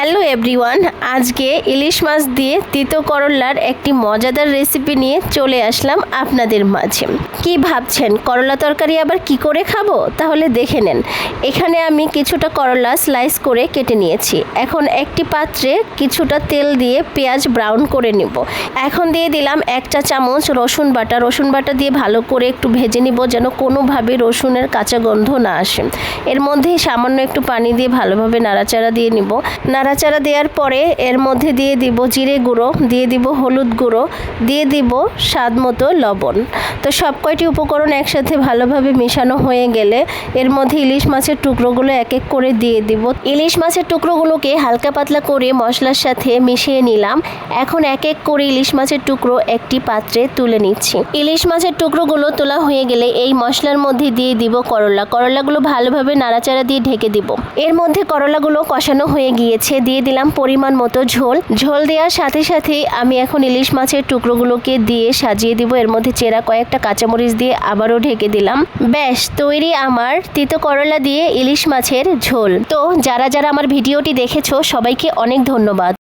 Hello everyone, আজকে ইলিশ মাছ দিয়ে তিতো করলার একটি মজাদার রেসিপি নিয়ে চলে আসলাম আপনাদের মাঝে। কি ভাবছেন, করলা তরকারি আবার কি করে খাবো? তাহলে দেখে নেন। এখানে আমি কিছুটা করলা স্লাইস করে কেটে নিয়েছি। এখন একটি পাত্রে কিছুটা তেল দিয়ে পেঁয়াজ ব্রাউন করে নিব। এখন দিয়ে দিলাম 1 চা চামচ রসুন বাটা দিয়ে ভালো করে একটু ভেজে নিব, যেন কোনোভাবে রসুনের কাঁচা গন্ধ না আসে। এর মধ্যে সামান্য একটু পানি দিয়ে ভালোভাবে নাড়াচাড়া দিয়ে নিব। নাড়াচাড়া দেওয়ার পরে এর মধ্যে দিয়ে দিব জিরে গুঁড়ো, দিয়ে দিব হলুদ গুঁড়ো, দিয়ে দিব স্বাদ মতো লবণ। তো সব কয়টি উপকরণ একসাথে ভালোভাবে মেশানো হয়ে গেলে এর মধ্যে ইলিশ মাছের টুকরোগুলো এক এক করে দিয়ে দিব। ইলিশ মাছের টুকরোগুলোকে হালকা পাতলা করে মশলার সাথে মিশিয়ে নিলাম। এখন এক এক করে ইলিশ মাছের টুকরো একটি পাত্রে তুলে নিচ্ছি। ইলিশ মাছের টুকরোগুলো তোলা হয়ে গেলে এই মশলার মধ্যে দিয়ে দিব করলাগুলো ভালোভাবে নাড়াচাড়া দিয়ে ঢেকে দিব। এর মধ্যে করলাগুলো কষানো হয়ে গিয়েছে, দিয়ে দিলাম পরিমাণ মতো ঝোল দেওয়ার সাথে সাথে আমি এখন ইলিশ মাছের টুকরোগুলোকে দিয়ে সাজিয়ে দিব। এর মধ্যে চেরা কয়েকটা কাঁচামরিচ দিয়ে আবারও ঢেকে দিলাম। ব্যাস তৈরি আমার তিতো করলা দিয়ে ইলিশ মাছের ঝোল। তো যারা আমার ভিডিওটি দেখেছো সবাইকে অনেক ধন্যবাদ।